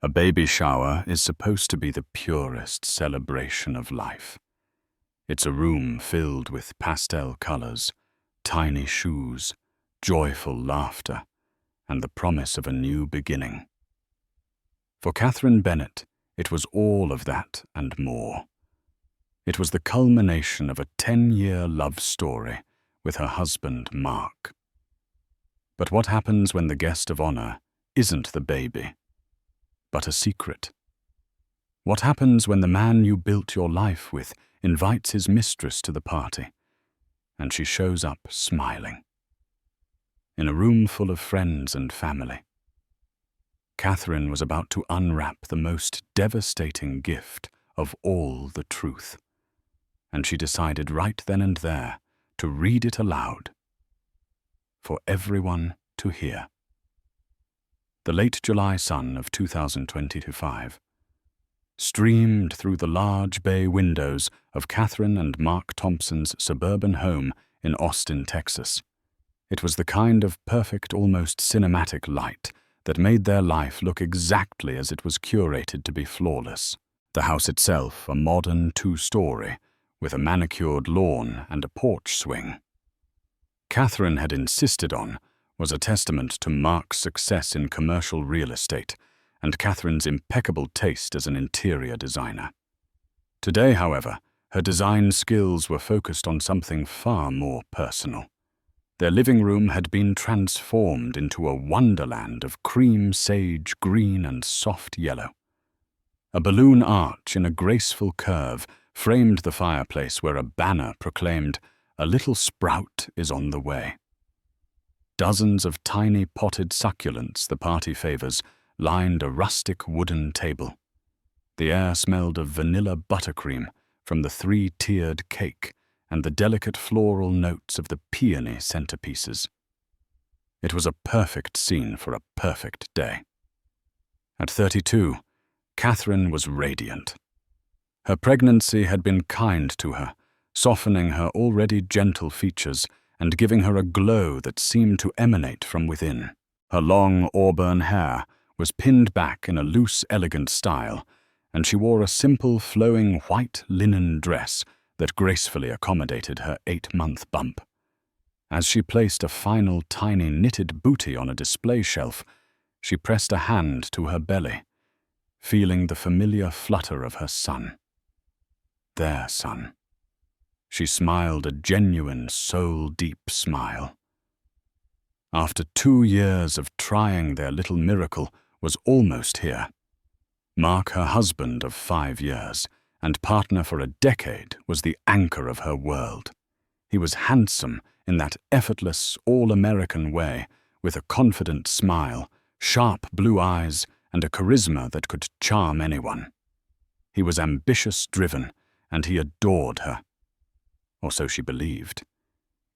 A baby shower is supposed to be the purest celebration of life. It's a room filled with pastel colors, tiny shoes, joyful laughter, and the promise of a new beginning. For Catherine Bennett, it was all of that and more. It was the culmination of a 10-year love story with her husband, Mark. But what happens when the guest of honor isn't the baby, but a secret? What happens when the man you built your life with invites his mistress to the party, and she shows up smiling? In a room full of friends and family, Catherine was about to unwrap the most devastating gift of all the truth, and she decided right then and there to read it aloud for everyone to hear. The late July sun of 2025 streamed through the large bay windows of Catherine and Mark Thompson's suburban home in Austin, Texas. It was the kind of perfect, almost cinematic light that made their life look exactly as it was curated to be flawless. The house itself, a modern 2-story, with a manicured lawn and a porch swing. Catherine had insisted on was a testament to Mark's success in commercial real estate and Catherine's impeccable taste as an interior designer. Today, however, her design skills were focused on something far more personal. Their living room had been transformed into a wonderland of cream, sage, green, and soft yellow. A balloon arch in a graceful curve framed the fireplace where a banner proclaimed, "A little sprout is on the way." Dozens of tiny potted succulents, the party favors, lined a rustic wooden table. The air smelled of vanilla buttercream from the 3-tiered cake and the delicate floral notes of the peony centerpieces. It was a perfect scene for a perfect day. At 32, Catherine was radiant. Her pregnancy had been kind to her, softening her already gentle features and giving her a glow that seemed to emanate from within. Her long auburn hair was pinned back in a loose, elegant style, and she wore a simple, flowing white linen dress that gracefully accommodated her 8-month bump. As she placed a final tiny knitted bootie on a display shelf, she pressed a hand to her belly, feeling the familiar flutter of her son. Their son. She smiled a genuine, soul-deep smile. After 2 years of trying, their little miracle was almost here. Mark, her husband of 5 years, and partner for a decade, was the anchor of her world. He was handsome in that effortless, all-American way, with a confident smile, sharp blue eyes, and a charisma that could charm anyone. He was ambitious, driven, and he adored her. Or so she believed.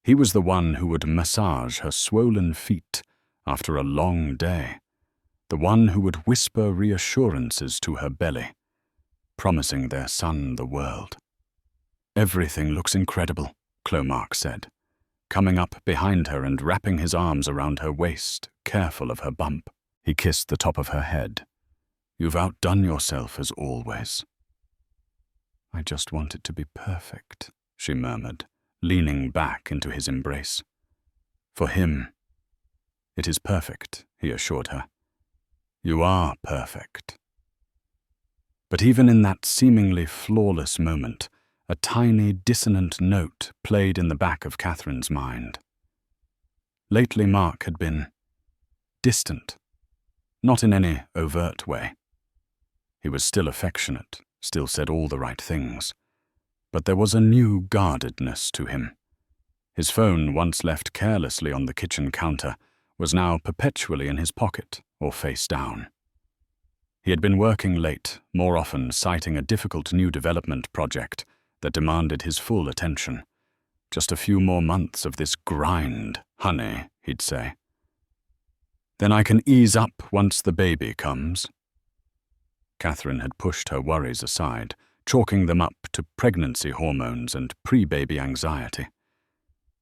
He was the one who would massage her swollen feet after a long day, the one who would whisper reassurances to her belly, promising their son the world. "Everything looks incredible," Mark said, coming up behind her and wrapping his arms around her waist, careful of her bump. He kissed the top of her head. "You've outdone yourself as always." "I just want it to be perfect," she murmured, leaning back into his embrace. "For him, it is perfect," he assured her. "You are perfect." But even in that seemingly flawless moment, a tiny dissonant note played in the back of Catherine's mind. Lately, Mark had been distant, not in any overt way. He was still affectionate, still said all the right things, but there was a new guardedness to him. His phone, once left carelessly on the kitchen counter, was now perpetually in his pocket or face down. He had been working late, more often citing a difficult new development project that demanded his full attention. "Just a few more months of this grind, honey," he'd say. "Then I can ease up once the baby comes." Catherine had pushed her worries aside, chalking them up to pregnancy hormones and pre-baby anxiety.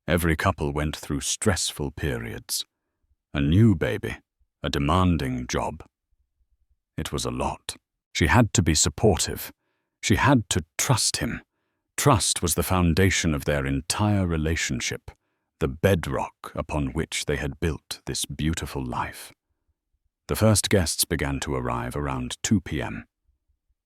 Every couple went through stressful periods. A new baby, a demanding job. It was a lot. She had to be supportive. She had to trust him. Trust was the foundation of their entire relationship, the bedrock upon which they had built this beautiful life. The first guests began to arrive around 2 p.m.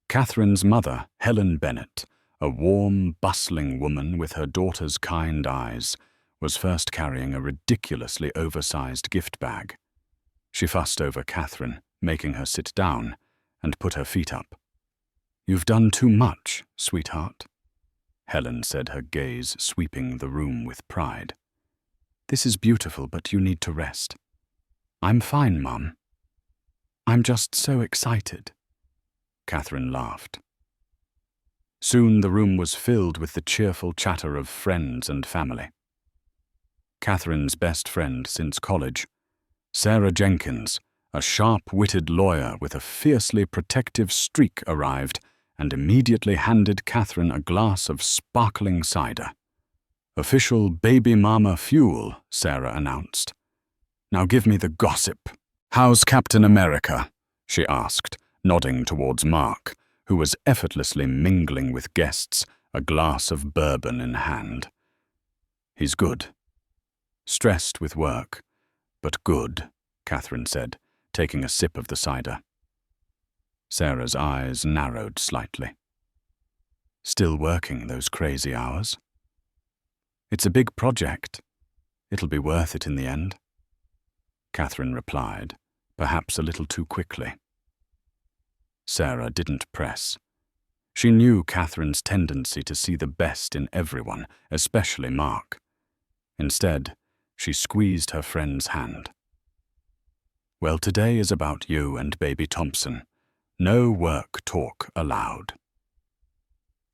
Catherine's mother, Helen Bennett, a warm, bustling woman with her daughter's kind eyes, was first carrying a ridiculously oversized gift bag. She fussed over Catherine, making her sit down, and put her feet up. "You've done too much, sweetheart," Helen said, her gaze sweeping the room with pride. "This is beautiful, but you need to rest." "I'm fine, Mum. I'm just so excited." Catherine laughed. Soon the room was filled with the cheerful chatter of friends and family. Catherine's best friend since college, Sarah Jenkins, a sharp-witted lawyer with a fiercely protective streak, arrived and immediately handed Catherine a glass of sparkling cider. "Official baby mama fuel," Sarah announced. "Now give me the gossip. How's Captain America?" she asked, nodding towards Mark, who was effortlessly mingling with guests, a glass of bourbon in hand. "He's good. Stressed with work, but good," Catherine said, taking a sip of the cider. Sarah's eyes narrowed slightly. "Still working those crazy hours?" "It's a big project. It'll be worth it in the end," Catherine replied, perhaps a little too quickly. Sarah didn't press. She knew Catherine's tendency to see the best in everyone, especially Mark. Instead, she squeezed her friend's hand. "Well, today is about you and baby Thompson. No work talk allowed."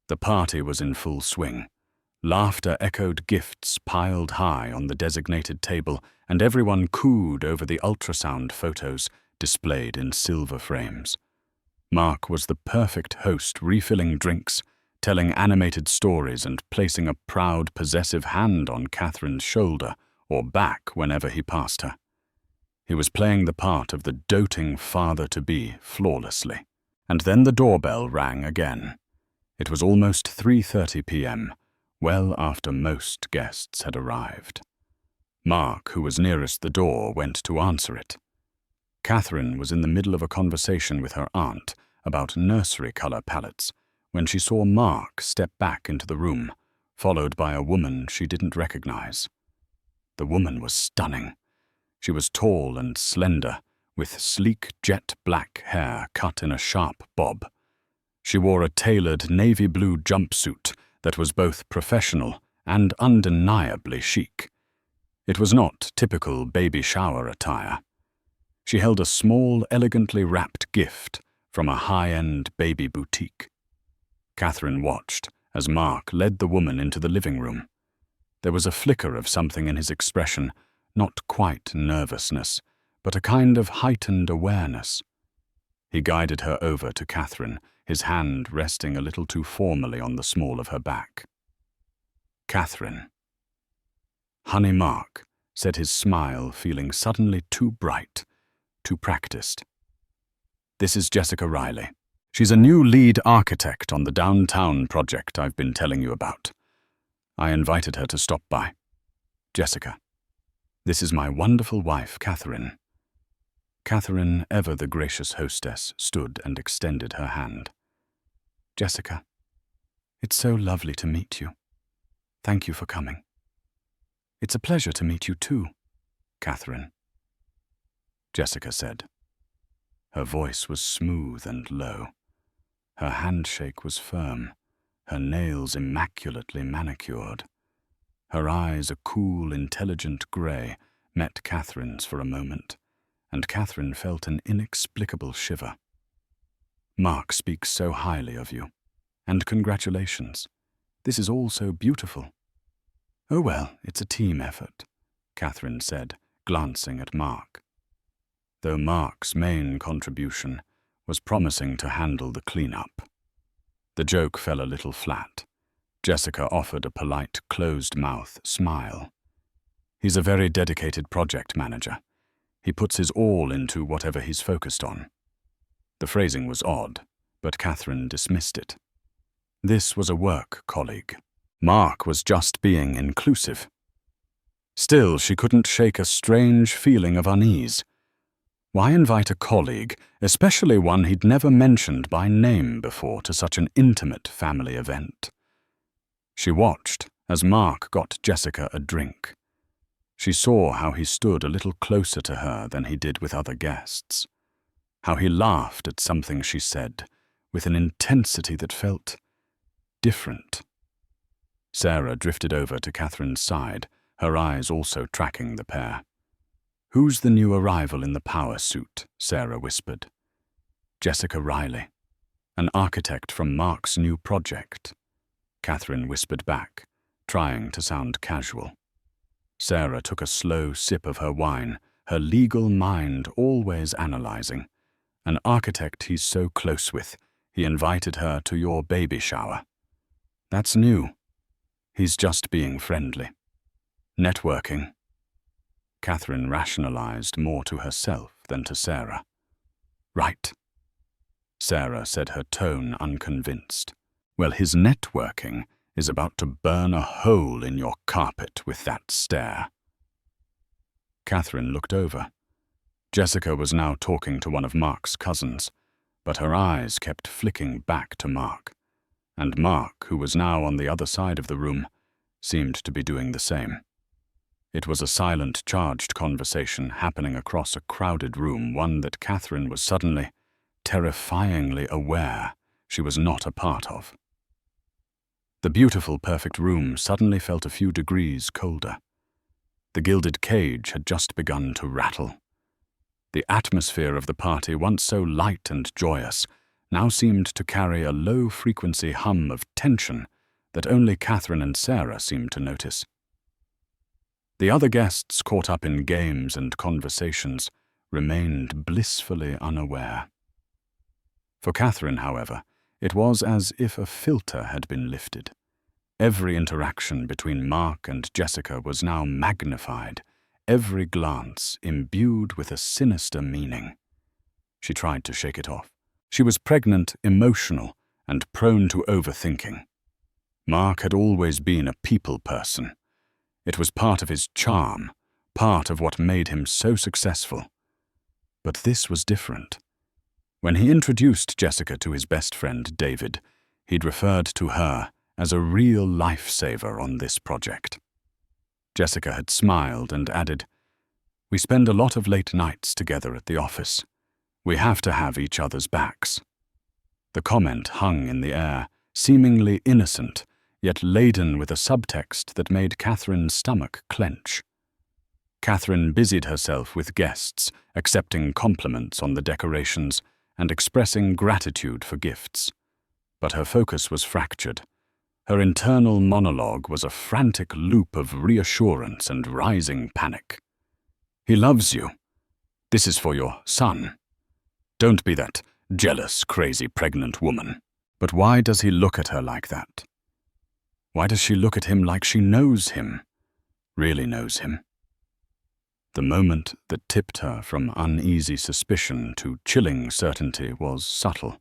The party was in full swing. Laughter echoed gifts piled high on the designated table, and everyone cooed over the ultrasound photos displayed in silver frames. Mark was the perfect host, refilling drinks, telling animated stories, and placing a proud, possessive hand on Catherine's shoulder or back whenever he passed her. He was playing the part of the doting father-to-be flawlessly. And then the doorbell rang again. It was almost 3:30 p.m., well after most guests had arrived. Mark, who was nearest the door, went to answer it. Catherine was in the middle of a conversation with her aunt about nursery color palettes when she saw Mark step back into the room, followed by a woman she didn't recognize. The woman was stunning. She was tall and slender, with sleek jet-black hair cut in a sharp bob. She wore a tailored navy blue jumpsuit that was both professional and undeniably chic. It was not typical baby shower attire. She held a small, elegantly wrapped gift from a high-end baby boutique. Catherine watched as Mark led the woman into the living room. There was a flicker of something in his expression, not quite nervousness, but a kind of heightened awareness. He guided her over to Catherine, his hand resting a little too formally on the small of her back. "Catherine." "Honey Mark," said his smile, feeling suddenly too bright, too practiced. "This is Jessica Riley. She's a new lead architect on the downtown project I've been telling you about. I invited her to stop by. Jessica. This is my wonderful wife, Catherine." Catherine, ever the gracious hostess, stood and extended her hand. "Jessica, it's so lovely to meet you. Thank you for coming." "It's a pleasure to meet you too, Catherine," Jessica said. Her voice was smooth and low. Her handshake was firm, her nails immaculately manicured. Her eyes, a cool, intelligent grey, met Catherine's for a moment, and Catherine felt an inexplicable shiver. "Mark speaks so highly of you, and congratulations. This is all so beautiful." "Oh well, it's a team effort," Catherine said, glancing at Mark. Though Mark's main contribution was promising to handle the clean-up. The joke fell a little flat. Jessica offered a polite, closed-mouth smile. "He's a very dedicated project manager. He puts his all into whatever he's focused on." The phrasing was odd, but Catherine dismissed it. This was a work colleague. Mark was just being inclusive. Still, she couldn't shake a strange feeling of unease. Why invite a colleague, especially one he'd never mentioned by name before, to such an intimate family event? She watched as Mark got Jessica a drink. She saw how he stood a little closer to her than he did with other guests, how he laughed at something she said with an intensity that felt different. Sarah drifted over to Catherine's side, her eyes also tracking the pair. "Who's the new arrival in the power suit?" Sarah whispered. "Jessica Riley, an architect from Mark's new project," Catherine whispered back, trying to sound casual. Sarah took a slow sip of her wine, her legal mind always analyzing. "An architect he's so close with, he invited her to your baby shower." "That's new. He's just being friendly." "Networking." Catherine rationalized more to herself than to Sarah. "Right," Sarah said, her tone unconvinced. "Well, his networking is about to burn a hole in your carpet with that stare." Catherine looked over. Jessica was now talking to one of Mark's cousins, but her eyes kept flicking back to Mark, and Mark, who was now on the other side of the room, seemed to be doing the same. It was a silent, charged conversation happening across a crowded room, one that Catherine was suddenly, terrifyingly aware she was not a part of. The beautiful, perfect room suddenly felt a few degrees colder. The gilded cage had just begun to rattle. The atmosphere of the party, once so light and joyous, now seemed to carry a low-frequency hum of tension that only Catherine and Sarah seemed to notice. The other guests, caught up in games and conversations, remained blissfully unaware. For Catherine, however, it was as if a filter had been lifted. Every interaction between Mark and Jessica was now magnified, every glance imbued with a sinister meaning. She tried to shake it off. She was pregnant, emotional, and prone to overthinking. Mark had always been a people person. It was part of his charm, part of what made him so successful. But this was different. When he introduced Jessica to his best friend, David, he'd referred to her as a real lifesaver on this project. Jessica had smiled and added, "We spend a lot of late nights together at the office. We have to have each other's backs." The comment hung in the air, seemingly innocent, yet laden with a subtext that made Catherine's stomach clench. Catherine busied herself with guests, accepting compliments on the decorations and expressing gratitude for gifts. But her focus was fractured. Her internal monologue was a frantic loop of reassurance and rising panic. "He loves you. This is for your son. Don't be that jealous, crazy pregnant woman." But why does he look at her like that? Why does she look at him like she knows him, really knows him? The moment that tipped her from uneasy suspicion to chilling certainty was subtle.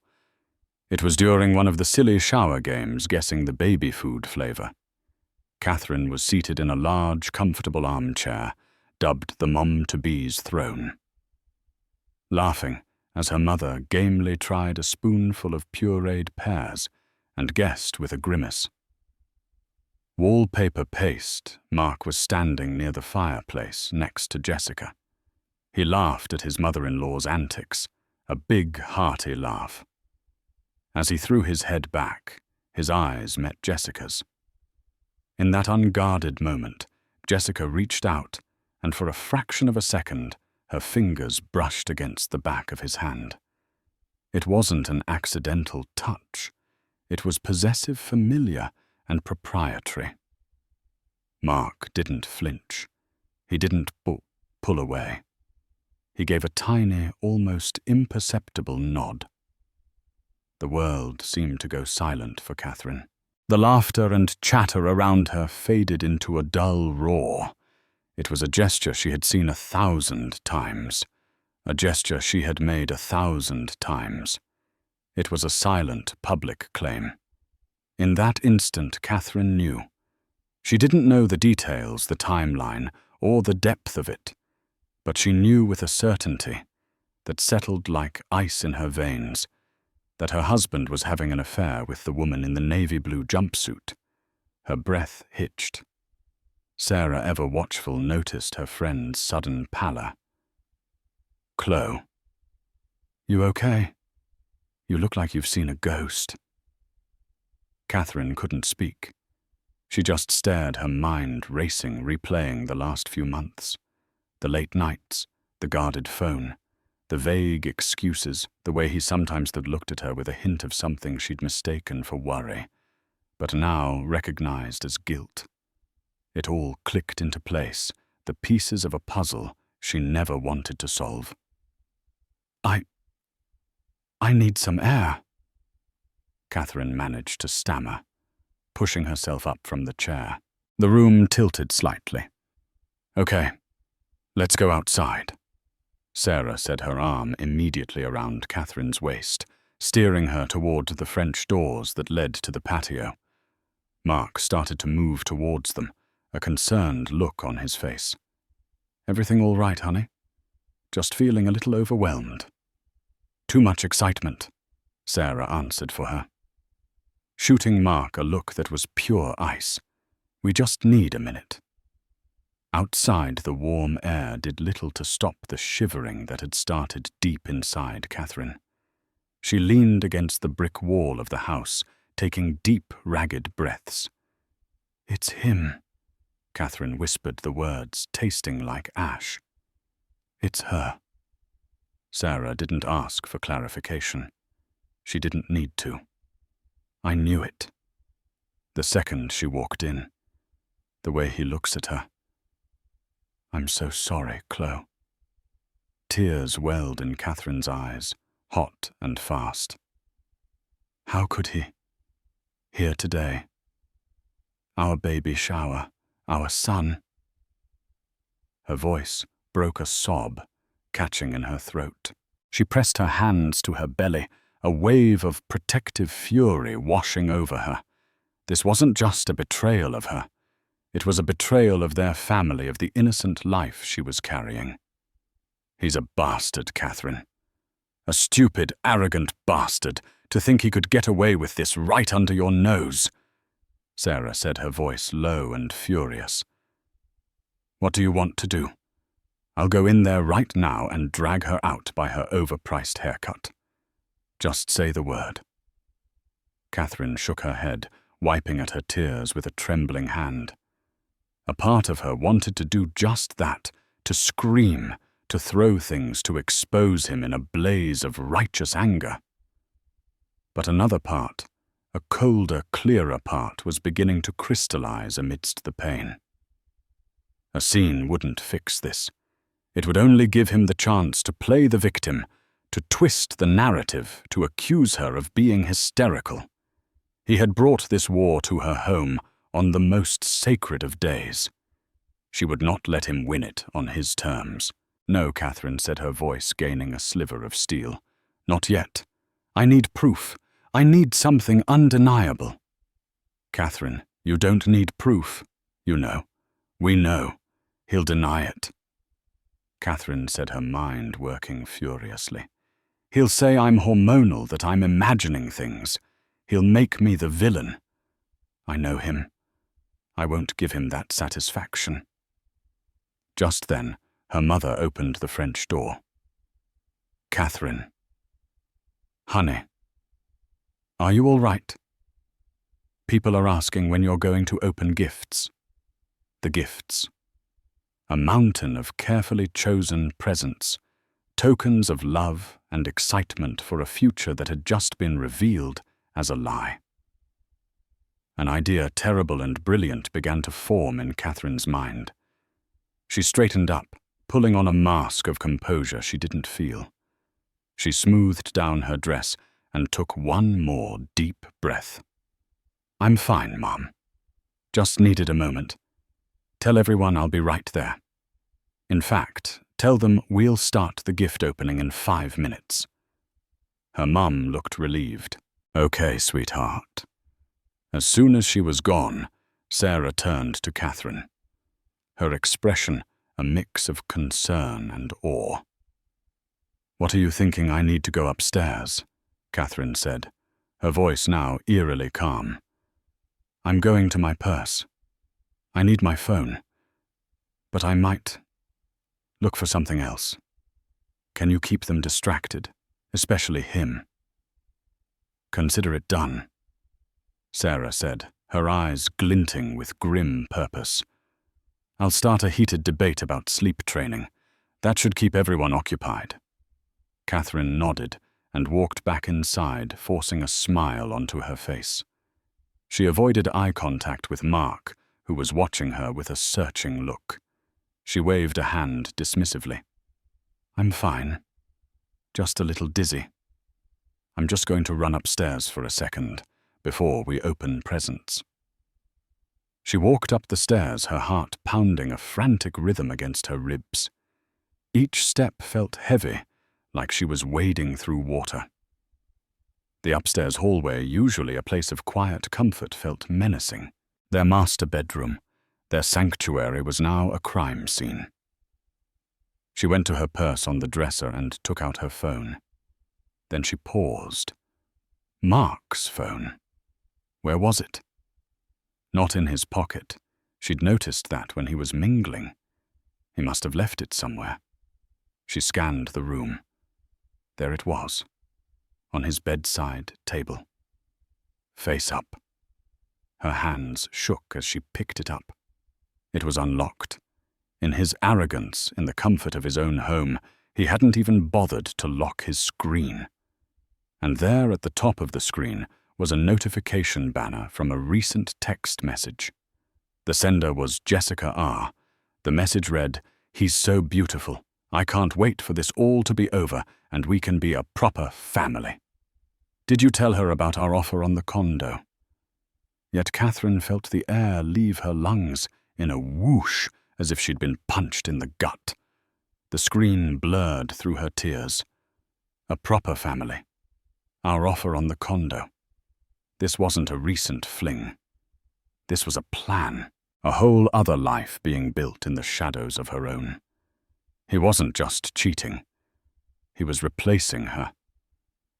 It was during one of the silly shower games guessing the baby food flavor. Catherine was seated in a large, comfortable armchair, dubbed the mom-to-be's throne. Laughing as her mother gamely tried a spoonful of pureed pears and guessed with a grimace. Wallpaper paste, Mark was standing near the fireplace next to Jessica. He laughed at his mother-in-law's antics, a big, hearty laugh. As he threw his head back, his eyes met Jessica's. In that unguarded moment, Jessica reached out, and for a fraction of a second, her fingers brushed against the back of his hand. It wasn't an accidental touch. It was possessive, familiar, and proprietary. Mark didn't flinch. He didn't pull away. He gave a tiny, almost imperceptible nod. The world seemed to go silent for Catherine. The laughter and chatter around her faded into a dull roar. It was a gesture she had seen 1,000 times, a gesture she had made 1,000 times. It was a silent, public claim. In that instant, Catherine knew. She didn't know the details, the timeline, or the depth of it, but she knew with a certainty that settled like ice in her veins that her husband was having an affair with the woman in the navy blue jumpsuit. Her breath hitched. Sarah, ever watchful, noticed her friend's sudden pallor. "Chloe, you okay? You look like you've seen a ghost." Catherine couldn't speak. She just stared, her mind racing, replaying the last few months. The late nights, the guarded phone, the vague excuses, the way he sometimes had looked at her with a hint of something she'd mistaken for worry, but now recognized as guilt. It all clicked into place, the pieces of a puzzle she never wanted to solve. I need some air," Catherine managed to stammer, pushing herself up from the chair. The room tilted slightly. "Okay, let's go outside." Sarah said, her arm immediately around Catherine's waist, steering her toward the French doors that led to the patio. Mark started to move towards them, a concerned look on his face. "Everything all right, honey? Just feeling a little overwhelmed." "Too much excitement," Sarah answered for her, shooting Mark a look that was pure ice. "We just need a minute." Outside, the warm air did little to stop the shivering that had started deep inside Catherine. She leaned against the brick wall of the house, taking deep, ragged breaths. "It's him," Catherine whispered the words, tasting like ash. "It's her." Sarah didn't ask for clarification. She didn't need to. "I knew it." The second she walked in, the way he looks at her. "I'm so sorry, Chloe." Tears welled in Catherine's eyes, hot and fast. How could he? Here today. Our baby shower, our son. Her voice broke a sob, catching in her throat. She pressed her hands to her belly, a wave of protective fury washing over her. This wasn't just a betrayal of her. It was a betrayal of their family, of the innocent life she was carrying. "He's a bastard, Catherine. A stupid, arrogant bastard, to think he could get away with this right under your nose," Sarah said, her voice low and furious. "What do you want to do? I'll go in there right now and drag her out by her overpriced haircut. Just say the word." Catherine shook her head, wiping at her tears with a trembling hand. A part of her wanted to do just that, to scream, to throw things, to expose him in a blaze of righteous anger. But another part, a colder, clearer part, was beginning to crystallize amidst the pain. A scene wouldn't fix this. It would only give him the chance to play the victim, to twist the narrative, to accuse her of being hysterical. He had brought this war to her home on the most sacred of days. She would not let him win it on his terms. "No," Catherine said, her voice gaining a sliver of steel. "Not yet. I need proof. I need something undeniable." "Catherine, you don't need proof. You know. We know. He'll deny it." Catherine said, her mind working furiously. "He'll say I'm hormonal, that I'm imagining things. He'll make me the villain. I know him. I won't give him that satisfaction." Just then, her mother opened the French door. "Catherine." "Honey. Are you all right? People are asking when you're going to open gifts." The gifts. A mountain of carefully chosen presents, tokens of love and excitement for a future that had just been revealed as a lie. An idea terrible and brilliant began to form in Catherine's mind. She straightened up, pulling on a mask of composure she didn't feel. She smoothed down her dress and took one more deep breath. "I'm fine, Mom. Just needed a moment. Tell everyone I'll be right there. In fact, Tell them we'll start the gift opening in 5 minutes." Her mum looked relieved. "Okay, sweetheart." As soon as she was gone, Sarah turned to Catherine. Her expression a mix of concern and awe. "What are you thinking I need to go upstairs?" Catherine said, her voice now eerily calm. "I'm going to my purse. I need my phone. But I might look for something else. Can you keep them distracted, especially him?" "Consider it done," Sarah said, her eyes glinting with grim purpose. "I'll start a heated debate about sleep training. That should keep everyone occupied." Catherine nodded and walked back inside, forcing a smile onto her face. She avoided eye contact with Mark, who was watching her with a searching look. She waved a hand dismissively. "I'm fine. Just a little dizzy. I'm just going to run upstairs for a second, before we open presents." She walked up the stairs, her heart pounding a frantic rhythm against her ribs. Each step felt heavy, like she was wading through water. The upstairs hallway, usually a place of quiet comfort, felt menacing. Their master bedroom, their sanctuary, was now a crime scene. She went to her purse on the dresser and took out her phone. Then she paused. Mark's phone. Where was it? Not in his pocket. She'd noticed that when he was mingling. He must have left it somewhere. She scanned the room. There it was, on his bedside table. Face up. Her hands shook as she picked it up. It was unlocked. In his arrogance, in the comfort of his own home, he hadn't even bothered to lock his screen. And there at the top of the screen was a notification banner from a recent text message. The sender was Jessica R. The message read, "He's so beautiful. I can't wait for this all to be over and we can be a proper family. Did you tell her about our offer on the condo?" Yet Catherine felt the air leave her lungs in a whoosh, as if she'd been punched in the gut. The screen blurred through her tears. A proper family. Our offer on the condo. This wasn't a recent fling. This was a plan, a whole other life being built in the shadows of her own. He wasn't just cheating. He was replacing her.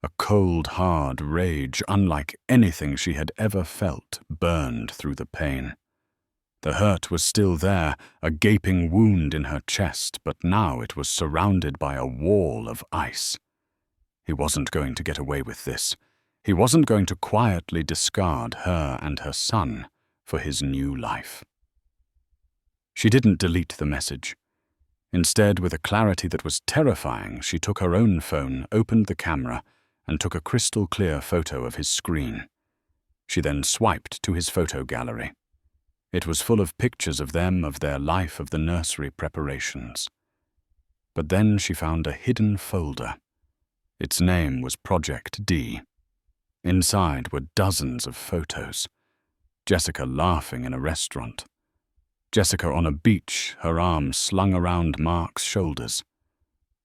A cold, hard rage, unlike anything she had ever felt, burned through the pain. The hurt was still there, a gaping wound in her chest, but now it was surrounded by a wall of ice. He wasn't going to get away with this. He wasn't going to quietly discard her and her son for his new life. She didn't delete the message. Instead, with a clarity that was terrifying, she took her own phone, opened the camera, and took a crystal-clear photo of his screen. She then swiped to his photo gallery. It was full of pictures of them, of their life, of the nursery preparations. But then she found a hidden folder. Its name was Project D. Inside were dozens of photos. Jessica laughing in a restaurant. Jessica on a beach, her arms slung around Mark's shoulders.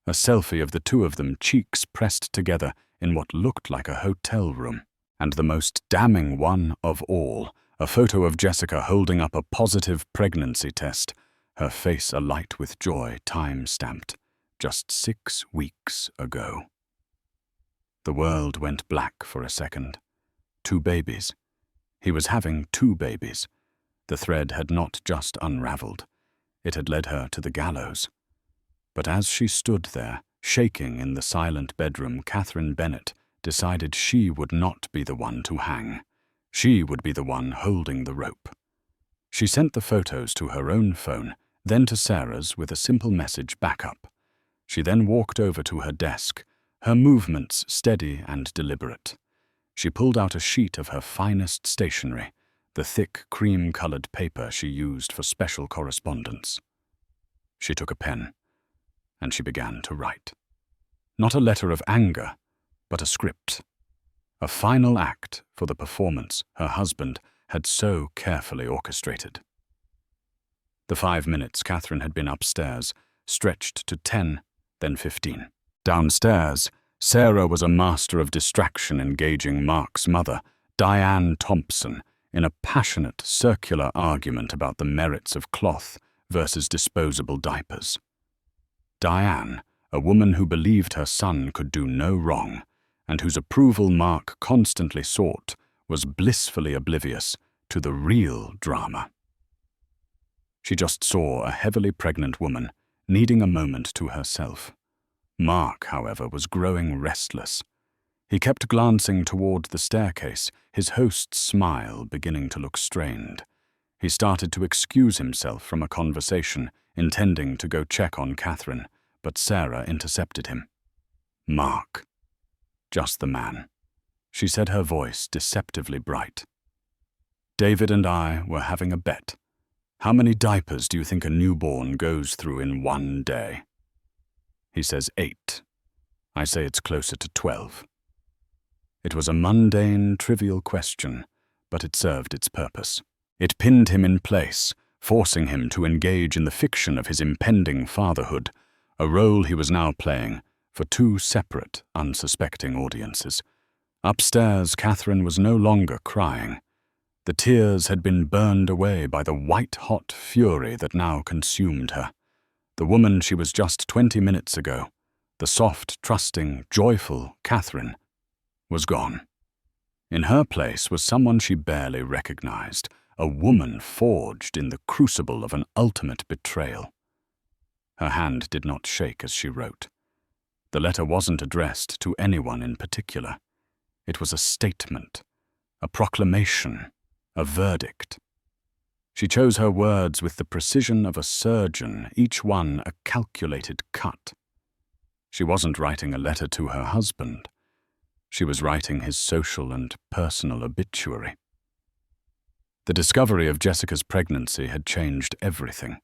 A selfie of the two of them, cheeks pressed together in what looked like a hotel room. And the most damning one of all, a photo of Jessica holding up a positive pregnancy test, her face alight with joy, time-stamped, just 6 weeks ago. The world went black for a second. 2 babies. He was having 2 babies. The thread had not just unraveled. It had led her to the gallows. But as she stood there, shaking in the silent bedroom, Catherine Bennett decided she would not be the one to hang. She would be the one holding the rope. She sent the photos to her own phone, then to Sarah's with a simple message backup. She then walked over to her desk, her movements steady and deliberate. She pulled out a sheet of her finest stationery, the thick cream-colored paper she used for special correspondence. She took a pen, and she began to write. Not a letter of anger, but a script. A final act for the performance her husband had so carefully orchestrated. The 5 minutes Catherine had been upstairs stretched to 10, then 15. Downstairs, Sarah was a master of distraction, engaging Mark's mother, Diane Thompson, in a passionate, circular argument about the merits of cloth versus disposable diapers. Diane, a woman who believed her son could do no wrong, and whose approval Mark constantly sought, was blissfully oblivious to the real drama. She just saw a heavily pregnant woman needing a moment to herself. Mark, however, was growing restless. He kept glancing toward the staircase, his host's smile beginning to look strained. He started to excuse himself from a conversation, intending to go check on Catherine, but Sarah intercepted him. "Mark." "Just the man," she said, her voice deceptively bright. "David and I were having a bet. How many diapers do you think a newborn goes through in one day?" He says 8. I say it's closer to 12. It was a mundane, trivial question, but it served its purpose. It pinned him in place, forcing him to engage in the fiction of his impending fatherhood, a role he was now playing for 2 separate, unsuspecting audiences. Upstairs, Catherine was no longer crying. The tears had been burned away by the white-hot fury that now consumed her. The woman she was just 20 minutes ago, the soft, trusting, joyful Catherine, was gone. In her place was someone she barely recognized, a woman forged in the crucible of an ultimate betrayal. Her hand did not shake as she wrote. The letter wasn't addressed to anyone in particular. It was a statement, a proclamation, a verdict. She chose her words with the precision of a surgeon, each one a calculated cut. She wasn't writing a letter to her husband. She was writing his social and personal obituary. The discovery of Jessica's pregnancy had changed everything.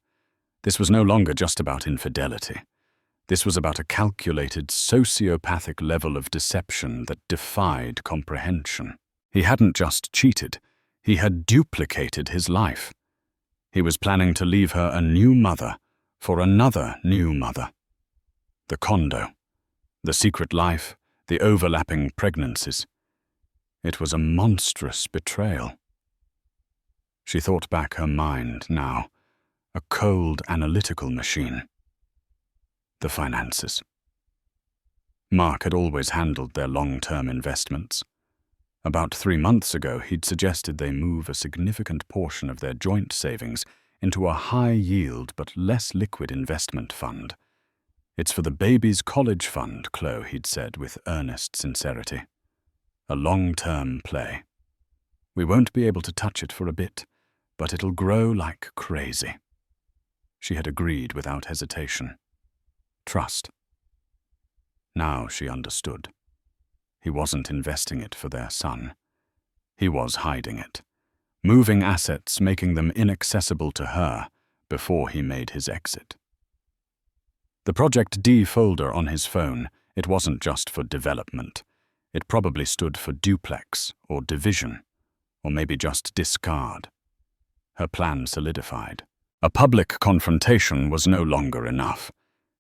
This was no longer just about infidelity. This was about a calculated, sociopathic level of deception that defied comprehension. He hadn't just cheated, he had duplicated his life. He was planning to leave her a new mother for another new mother. The condo, the secret life, the overlapping pregnancies. It was a monstrous betrayal. She thought back, her mind now, a cold, analytical machine. The finances. Mark had always handled their long-term investments. About 3 months ago, he'd suggested they move a significant portion of their joint savings into a high-yield but less liquid investment fund. "It's for the baby's college fund, Chloe," he'd said with earnest sincerity. "A long-term play. We won't be able to touch it for a bit, but it'll grow like crazy." She had agreed without hesitation. Trust. Now she understood. He wasn't investing it for their son. He was hiding it, moving assets, making them inaccessible to her before he made his exit. The Project D folder on his phone, it wasn't just for development. It probably stood for duplex or division, or maybe just discard. Her plan solidified. A public confrontation was no longer enough.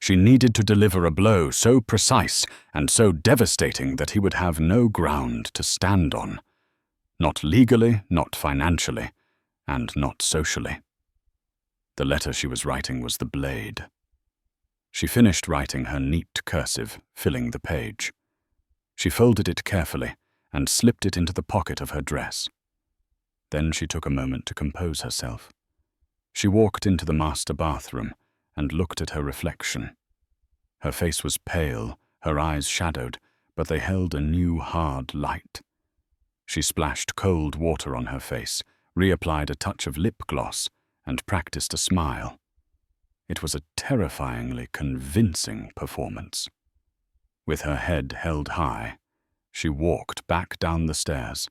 She needed to deliver a blow so precise and so devastating that he would have no ground to stand on. Not legally, not financially, and not socially. The letter she was writing was the blade. She finished writing her neat cursive, filling the page. She folded it carefully and slipped it into the pocket of her dress. Then she took a moment to compose herself. She walked into the master bathroom and looked at her reflection. Her face was pale, her eyes shadowed, but they held a new hard light. She splashed cold water on her face, reapplied a touch of lip gloss, and practiced a smile. It was a terrifyingly convincing performance. With her head held high, she walked back down the stairs.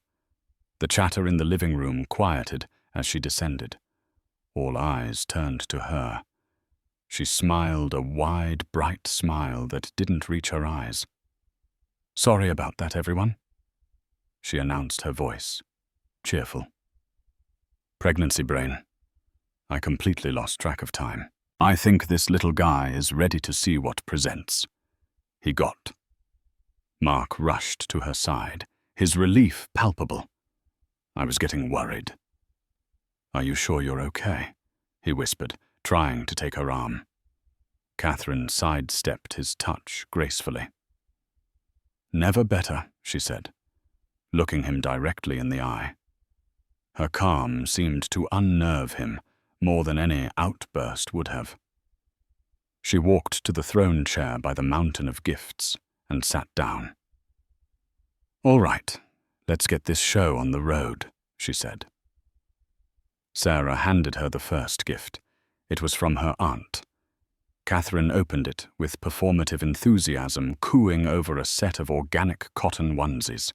The chatter in the living room quieted as she descended. All eyes turned to her. She smiled a wide, bright smile that didn't reach her eyes. "Sorry about that, everyone," she announced, her voice cheerful. Pregnancy brain. I completely lost track of time. I think this little guy is ready to see what presents. He got. Mark rushed to her side, his relief palpable. I was getting worried. Are you sure you're okay? He whispered, trying to take her arm. Catherine sidestepped his touch gracefully. Never better, she said, looking him directly in the eye. Her calm seemed to unnerve him more than any outburst would have. She walked to the throne chair by the mountain of gifts and sat down. All right, let's get this show on the road, she said. Sarah handed her the first gift. It was from her aunt. Catherine opened it with performative enthusiasm, cooing over a set of organic cotton onesies.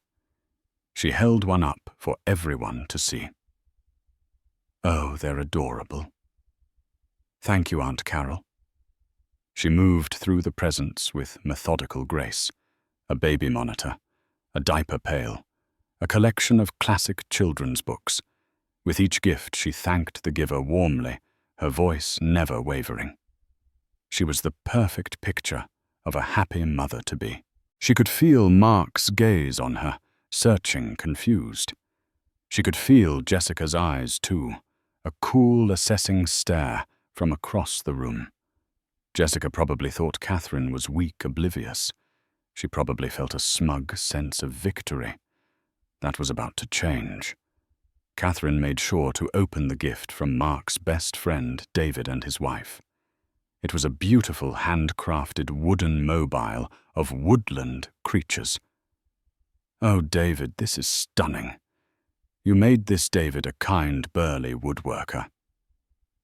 She held one up for everyone to see. Oh, they're adorable. Thank you, Aunt Carol. She moved through the presents with methodical grace. A baby monitor, a diaper pail, a collection of classic children's books. With each gift she thanked the giver warmly, her voice never wavering. She was the perfect picture of a happy mother-to-be. She could feel Mark's gaze on her, searching, confused. She could feel Jessica's eyes, too, a cool, assessing stare from across the room. Jessica probably thought Catherine was weak, oblivious. She probably felt a smug sense of victory. That was about to change. Catherine made sure to open the gift from Mark's best friend, David, and his wife. It was a beautiful handcrafted wooden mobile of woodland creatures. Oh, David, this is stunning. You made this David a kind, burly woodworker.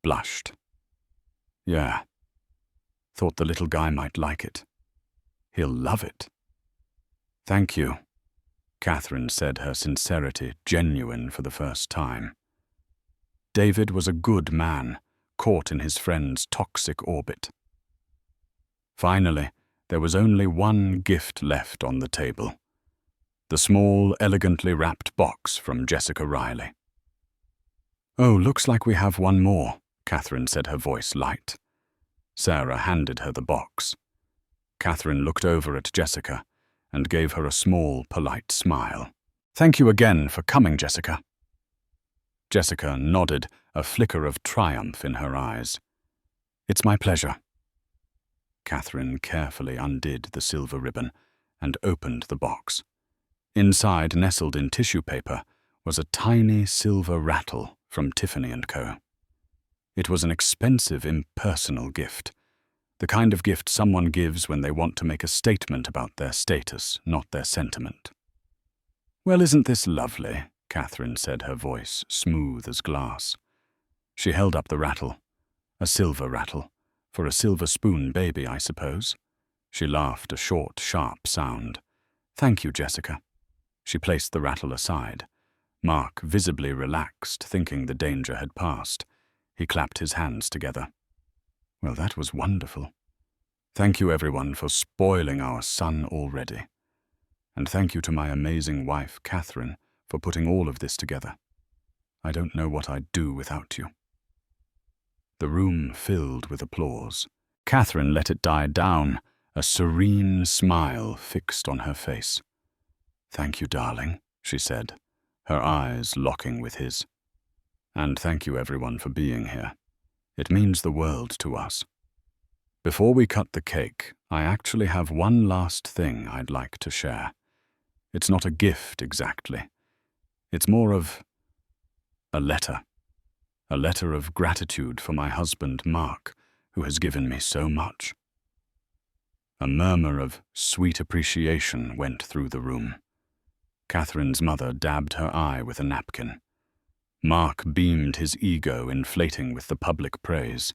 Blushed. Yeah. Thought the little guy might like it. He'll love it. Thank you, Catherine said, her sincerity genuine for the first time. David was a good man, caught in his friend's toxic orbit. Finally, there was only one gift left on the table. The small, elegantly wrapped box from Jessica Riley. Oh, looks like we have one more, Catherine said, her voice light. Sarah handed her the box. Catherine looked over at Jessica and gave her a small, polite smile. Thank you again for coming, Jessica. Jessica nodded, a flicker of triumph in her eyes. It's my pleasure. Catherine carefully undid the silver ribbon and opened the box. Inside, nestled in tissue paper, was a tiny silver rattle from Tiffany & Co. It was an expensive, impersonal gift, the kind of gift someone gives when they want to make a statement about their status, not their sentiment. Well, isn't this lovely? Catherine said, her voice smooth as glass. She held up the rattle, a silver rattle, for a silver spoon baby, I suppose. She laughed, a short, sharp sound. Thank you, Jessica. She placed the rattle aside. Mark visibly relaxed, thinking the danger had passed. He clapped his hands together. Well, that was wonderful. Thank you, everyone, for spoiling our son already. And thank you to my amazing wife, Catherine, for putting all of this together. I don't know what I'd do without you. The room filled with applause. Catherine let it die down, a serene smile fixed on her face. Thank you, darling, she said, her eyes locking with his. And thank you, everyone, for being here. It means the world to us. Before we cut the cake, I actually have one last thing I'd like to share. It's not a gift exactly. It's more of a letter of gratitude for my husband, Mark, who has given me so much. A murmur of sweet appreciation went through the room. Catherine's mother dabbed her eye with a napkin. Mark beamed, his ego inflating with the public praise.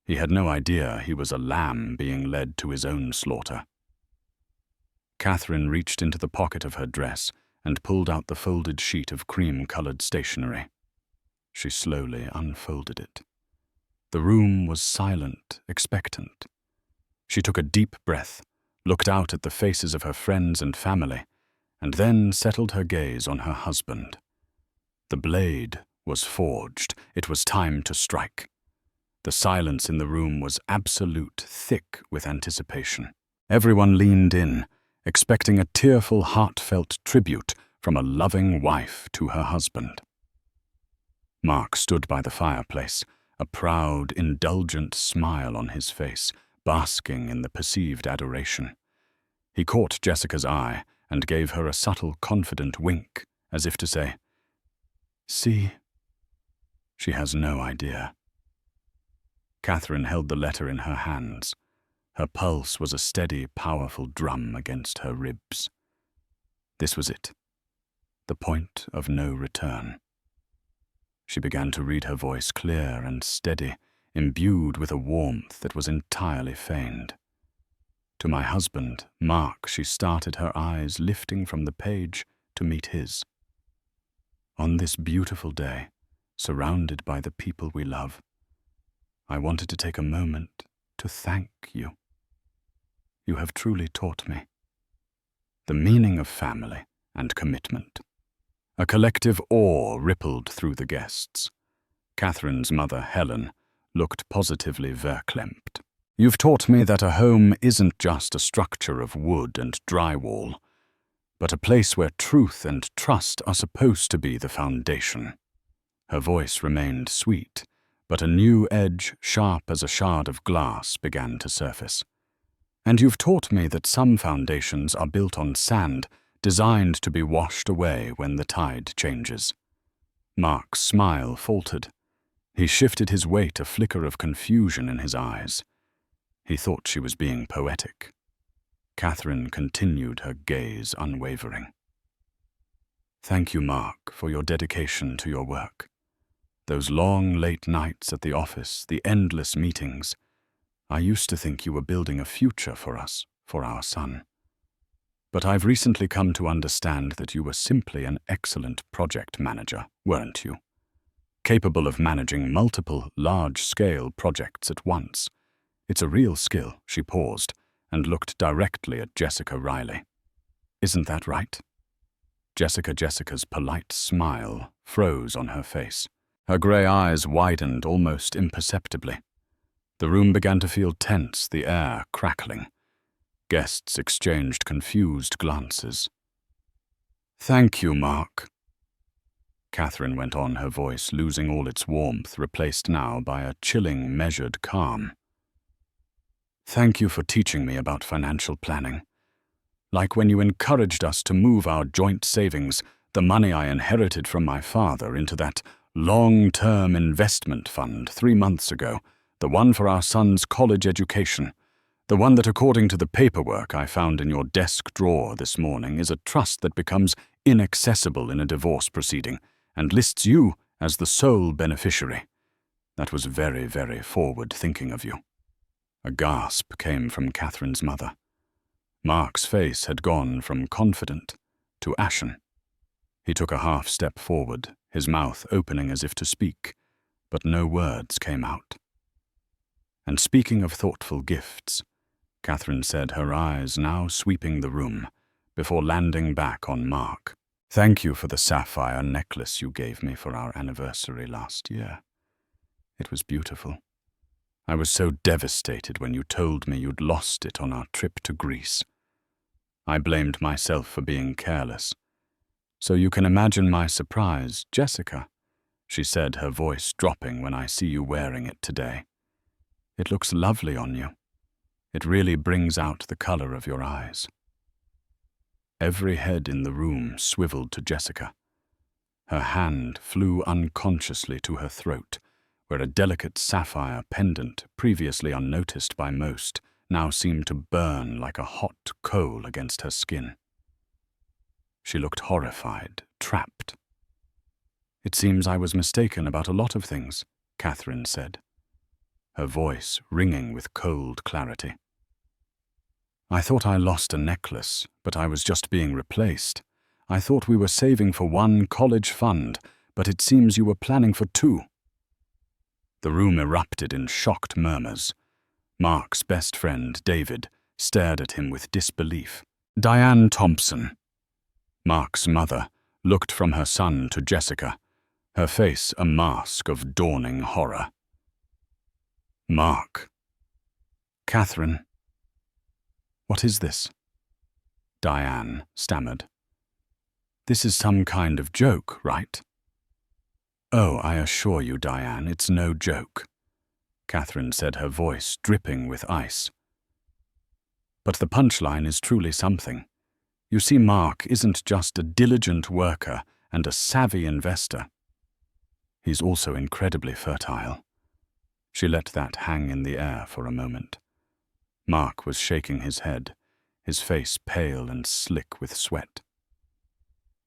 He had no idea he was a lamb being led to his own slaughter. Catherine reached into the pocket of her dress and pulled out the folded sheet of cream-colored stationery. She slowly unfolded it. The room was silent, expectant. She took a deep breath, looked out at the faces of her friends and family, and then settled her gaze on her husband. The blade was forged. It was time to strike. The silence in the room was absolute, thick with anticipation. Everyone leaned in, expecting a tearful, heartfelt tribute from a loving wife to her husband. Mark stood by the fireplace, a proud, indulgent smile on his face, basking in the perceived adoration. He caught Jessica's eye and gave her a subtle, confident wink, as if to say, "See, she has no idea." Catherine held the letter in her hands. Her pulse was a steady, powerful drum against her ribs. This was it, the point of no return. She began to read, her voice clear and steady, imbued with a warmth that was entirely feigned. To my husband, Mark, she started, her eyes lifting from the page to meet his. On this beautiful day, surrounded by the people we love, I wanted to take a moment to thank you. You have truly taught me the meaning of family and commitment. A collective awe rippled through the guests. Catherine's mother, Helen, looked positively verklempt. You've taught me that a home isn't just a structure of wood and drywall, but a place where truth and trust are supposed to be the foundation. Her voice remained sweet, but a new edge, sharp as a shard of glass, began to surface. And you've taught me that some foundations are built on sand, designed to be washed away when the tide changes. Mark's smile faltered. He shifted his weight, a flicker of confusion in his eyes. He thought she was being poetic. Catherine continued, her gaze unwavering. Thank you, Mark, for your dedication to your work. Those long, late nights at the office, the endless meetings. I used to think you were building a future for us, for our son. But I've recently come to understand that you were simply an excellent project manager, weren't you? Capable of managing multiple, large-scale projects at once. It's a real skill. She paused and looked directly at Jessica Riley. Isn't that right? Jessica's polite smile froze on her face. Her grey eyes widened almost imperceptibly. The room began to feel tense, the air crackling. Guests exchanged confused glances. Thank you, Mark. Catherine went on, her voice losing all its warmth, replaced now by a chilling, measured calm. Thank you for teaching me about financial planning. Like when you encouraged us to move our joint savings, the money I inherited from my father, into that long-term investment fund 3 months ago, the one for our son's college education. The one that, according to the paperwork I found in your desk drawer this morning, is a trust that becomes inaccessible in a divorce proceeding and lists you as the sole beneficiary. That was very, very forward-thinking of you. A gasp came from Catherine's mother. Mark's face had gone from confident to ashen. He took a half-step forward, his mouth opening as if to speak, but no words came out. And speaking of thoughtful gifts, Catherine said, her eyes now sweeping the room, before landing back on Mark. Thank you for the sapphire necklace you gave me for our anniversary last year. It was beautiful. I was so devastated when you told me you'd lost it on our trip to Greece. I blamed myself for being careless. So you can imagine my surprise, Jessica, she said, her voice dropping, when I see you wearing it today. It looks lovely on you. It really brings out the color of your eyes. Every head in the room swiveled to Jessica. Her hand flew unconsciously to her throat, where a delicate sapphire pendant, previously unnoticed by most, now seemed to burn like a hot coal against her skin. She looked horrified, trapped. It seems I was mistaken about a lot of things, Catherine said, her voice ringing with cold clarity. I thought I lost a necklace, but I was just being replaced. I thought we were saving for one college fund, but it seems you were planning for 2. The room erupted in shocked murmurs. Mark's best friend, David, stared at him with disbelief. Diane Thompson, Mark's mother, looked from her son to Jessica, her face a mask of dawning horror. Mark. Catherine. What is this? Diane stammered. This is some kind of joke, right? Oh, I assure you, Diane, it's no joke, Catherine said, her voice dripping with ice. But the punchline is truly something. You see, Mark isn't just a diligent worker and a savvy investor. He's also incredibly fertile. She let that hang in the air for a moment. Mark was shaking his head, his face pale and slick with sweat.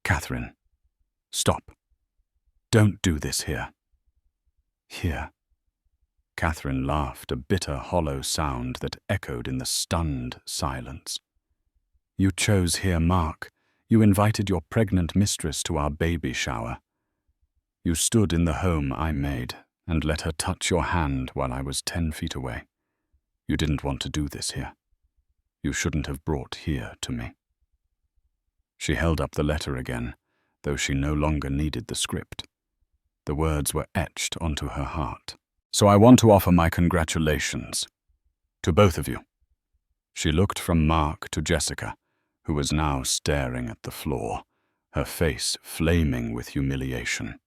Catherine, stop. Don't do this here. Here. Catherine laughed, a bitter, hollow sound that echoed in the stunned silence. You chose here, Mark. You invited your pregnant mistress to our baby shower. You stood in the home I made and let her touch your hand while I was 10 feet away. You didn't want to do this here. You shouldn't have brought here to me. She held up the letter again, though she no longer needed the script. The words were etched onto her heart. So I want to offer my congratulations to both of you. She looked from Mark to Jessica, who was now staring at the floor, her face flaming with humiliation.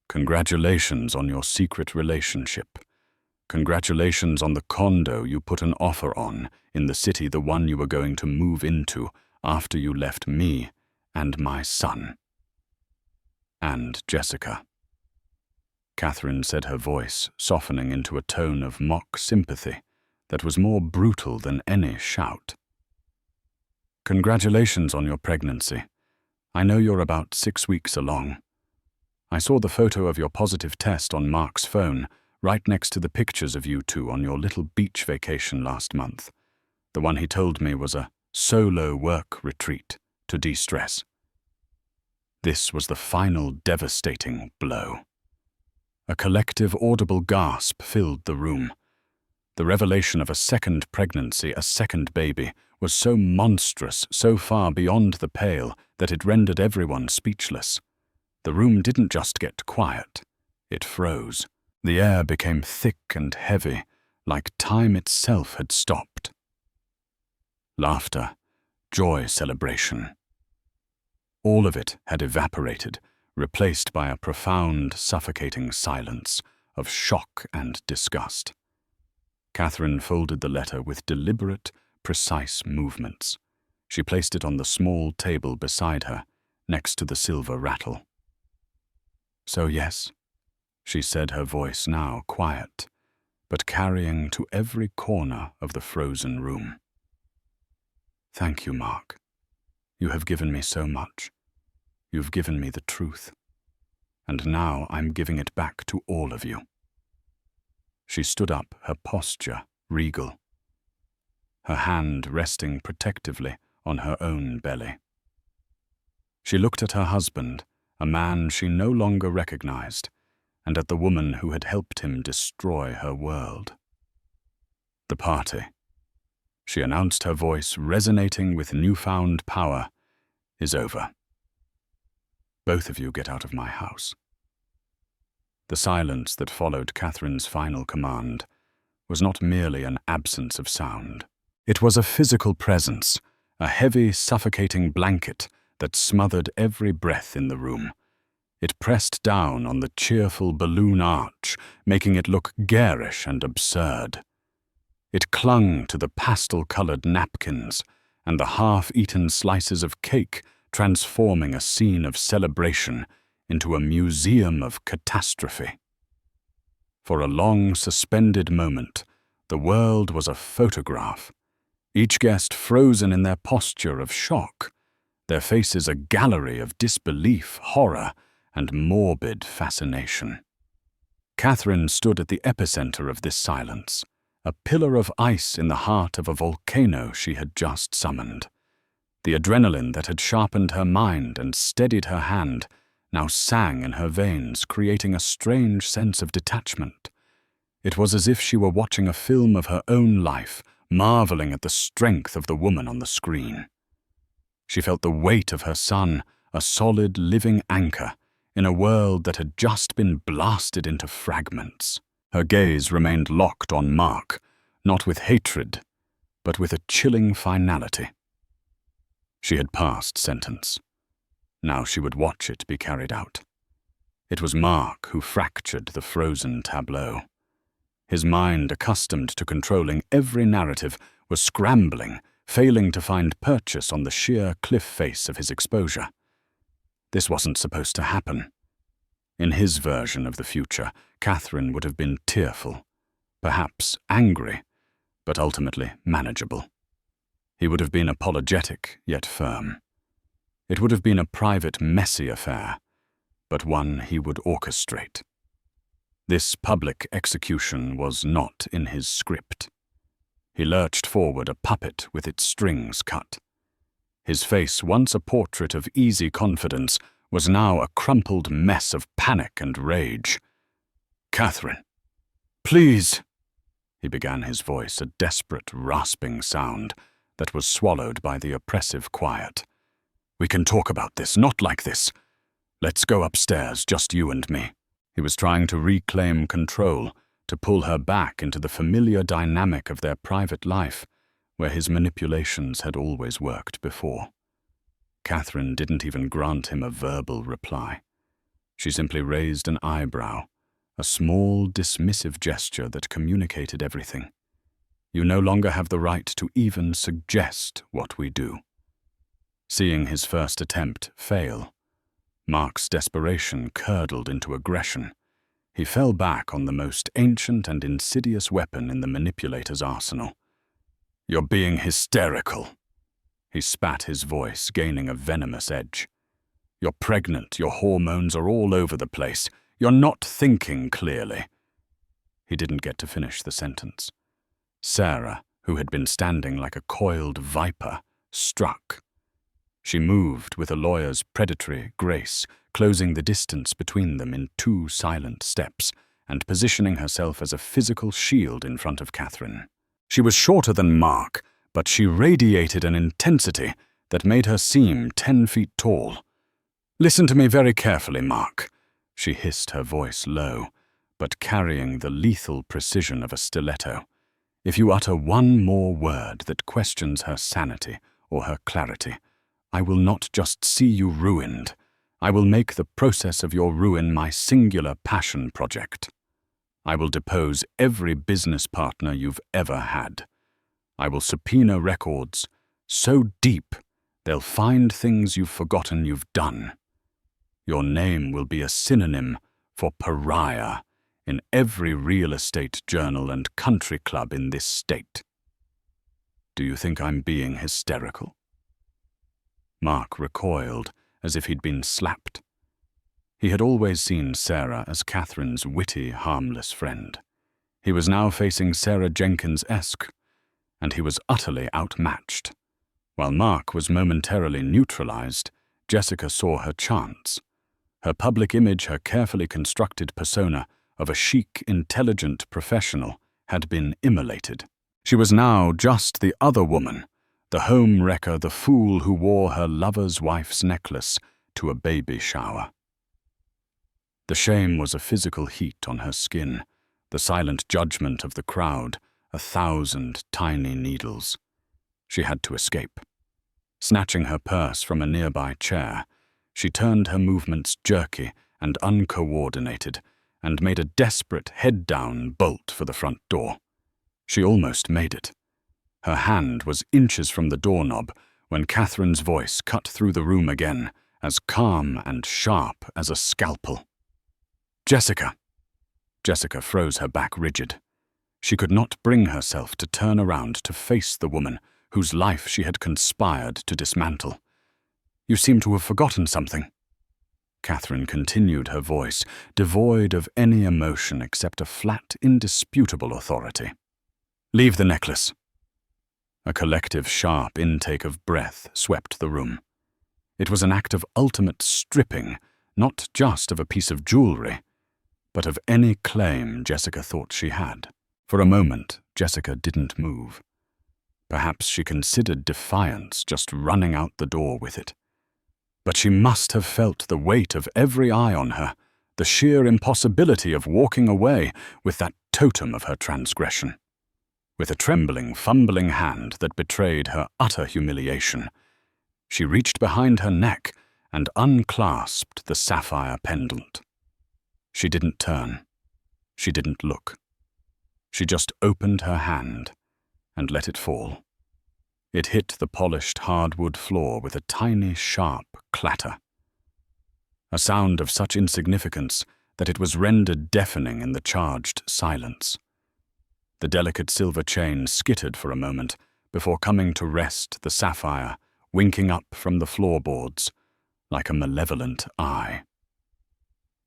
Congratulations on your secret relationship. Congratulations on the condo you put an offer on in the city, the one you were going to move into after you left me and my son. And Jessica. Catherine said, her voice softening into a tone of mock sympathy that was more brutal than any shout. Congratulations on your pregnancy. I know you're about 6 weeks along. I saw the photo of your positive test on Mark's phone right next to the pictures of you two on your little beach vacation last month. The one he told me was a solo work retreat to de-stress. This was the final devastating blow. A collective audible gasp filled the room. The revelation of a second pregnancy, a second baby, was so monstrous, so far beyond the pale, that it rendered everyone speechless. The room didn't just get quiet, it froze. The air became thick and heavy, like time itself had stopped. Laughter, joy, celebration. All of it had evaporated, replaced by a profound, suffocating silence of shock and disgust. Catherine folded the letter with deliberate, precise movements. She placed it on the small table beside her, next to the silver rattle. So yes, she said, her voice now quiet, but carrying to every corner of the frozen room. Thank you, Mark. You have given me so much. You've given me the truth. And now I'm giving it back to all of you. She stood up, her posture regal, her hand resting protectively on her own belly. She looked at her husband, a man she no longer recognized, and at the woman who had helped him destroy her world. The party, she announced, her voice resonating with newfound power, is over. Both of you get out of my house. The silence that followed Catherine's final command was not merely an absence of sound. It was a physical presence, a heavy, suffocating blanket that smothered every breath in the room. It pressed down on the cheerful balloon arch, making it look garish and absurd. It clung to the pastel-colored napkins and the half-eaten slices of cake, transforming a scene of celebration into a museum of catastrophe. For a long, suspended moment, the world was a photograph, each guest frozen in their posture of shock, their faces a gallery of disbelief, horror, and morbid fascination. Catherine stood at the epicenter of this silence, a pillar of ice in the heart of a volcano she had just summoned. The adrenaline that had sharpened her mind and steadied her hand now sang in her veins, creating a strange sense of detachment. It was as if she were watching a film of her own life, marveling at the strength of the woman on the screen. She felt the weight of her son, a solid, living anchor, in a world that had just been blasted into fragments. Her gaze remained locked on Mark, not with hatred, but with a chilling finality. She had passed sentence. Now she would watch it be carried out. It was Mark who fractured the frozen tableau. His mind, accustomed to controlling every narrative, was scrambling, failing to find purchase on the sheer cliff face of his exposure. This wasn't supposed to happen. In his version of the future, Catherine would have been tearful, perhaps angry, but ultimately manageable. He would have been apologetic, yet firm. It would have been a private, messy affair, but one he would orchestrate. This public execution was not in his script. He lurched forward, a puppet with its strings cut. His face, once a portrait of easy confidence, was now a crumpled mess of panic and rage. "Catherine, please," he began, his voice a desperate, rasping sound that was swallowed by the oppressive quiet. "We can talk about this, not like this. Let's go upstairs, just you and me." He was trying to reclaim control, to pull her back into the familiar dynamic of their private life, where his manipulations had always worked before. Catherine didn't even grant him a verbal reply. She simply raised an eyebrow, a small, dismissive gesture that communicated everything. "You no longer have the right to even suggest what we do." Seeing his first attempt fail, Mark's desperation curdled into aggression. He fell back on the most ancient and insidious weapon in the manipulator's arsenal. "You're being hysterical." He spat, his voice gaining a venomous edge. "You're pregnant, your hormones are all over the place. You're not thinking clearly." He didn't get to finish the sentence. Sarah, who had been standing like a coiled viper, struck. She moved with a lawyer's predatory grace, closing the distance between them in 2 silent steps and positioning herself as a physical shield in front of Catherine. She was shorter than Mark, but she radiated an intensity that made her seem 10 feet tall. "Listen to me very carefully, Mark," she hissed, her voice low, but carrying the lethal precision of a stiletto. "If you utter one more word that questions her sanity or her clarity, I will not just see you ruined. I will make the process of your ruin my singular passion project. I will depose every business partner you've ever had. I will subpoena records so deep they'll find things you've forgotten you've done. Your name will be a synonym for pariah in every real estate journal and country club in this state." "Do you think I'm being hysterical?" Mark recoiled, as if he'd been slapped. He had always seen Sarah as Catherine's witty, harmless friend. He was now facing Sarah Jenkins-esque, and he was utterly outmatched. While Mark was momentarily neutralized, Jessica saw her chance. Her public image, her carefully constructed persona of a chic, intelligent professional, had been immolated. She was now just the other woman, the home wrecker, the fool who wore her lover's wife's necklace to a baby shower. The shame was a physical heat on her skin, the silent judgment of the crowd, 1,000 tiny needles. She had to escape. Snatching her purse from a nearby chair, she turned her movements jerky and uncoordinated and made a desperate head-down bolt for the front door. She almost made it. Her hand was inches from the doorknob when Catherine's voice cut through the room again, as calm and sharp as a scalpel. "Jessica!" Jessica froze, her back rigid. She could not bring herself to turn around to face the woman whose life she had conspired to dismantle. "You seem to have forgotten something." Catherine continued, her voice devoid of any emotion except a flat, indisputable authority. "Leave the necklace." A collective, sharp intake of breath swept the room. It was an act of ultimate stripping, not just of a piece of jewelry, but of any claim Jessica thought she had. For a moment, Jessica didn't move. Perhaps she considered defiance, just running out the door with it. But she must have felt the weight of every eye on her, the the sheer impossibility of walking away with that totem of her transgression. With a trembling, fumbling hand that betrayed her utter humiliation, she reached behind her neck and unclasped the sapphire pendant. She didn't turn. She didn't look. She just opened her hand and let it fall. It hit the polished hardwood floor with a tiny, sharp clatter. A sound of such insignificance that it was rendered deafening in the charged silence. The delicate silver chain skittered for a moment before coming to rest, the sapphire winking up from the floorboards like a malevolent eye.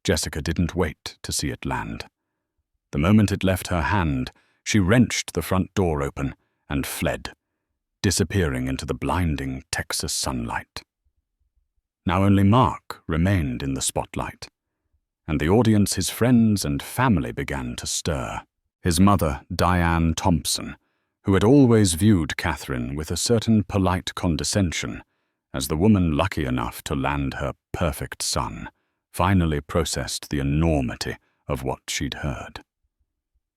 Jessica didn't wait to see it land. The moment it left her hand, she wrenched the front door open and fled, disappearing into the blinding Texas sunlight. Now only Mark remained in the spotlight, and the audience, his friends and family, began to stir. His mother, Diane Thompson, who had always viewed Catherine with a certain polite condescension as the woman lucky enough to land her perfect son, finally processed the enormity of what she'd heard.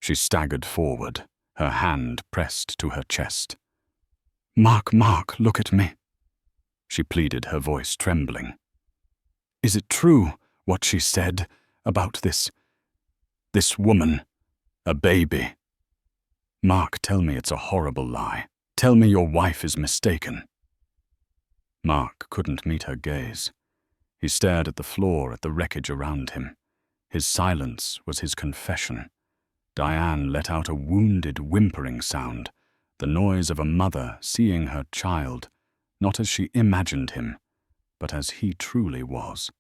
She staggered forward, her hand pressed to her chest. "Mark, look at me," she pleaded, her voice trembling. "Is it true what she said about this woman, a baby? Mark, tell me it's a horrible lie. Tell me your wife is mistaken." Mark couldn't meet her gaze. He stared at the floor, at the wreckage around him. His silence was his confession. Diane let out a wounded, whimpering sound, the noise of a mother seeing her child, not as she imagined him, but as he truly was.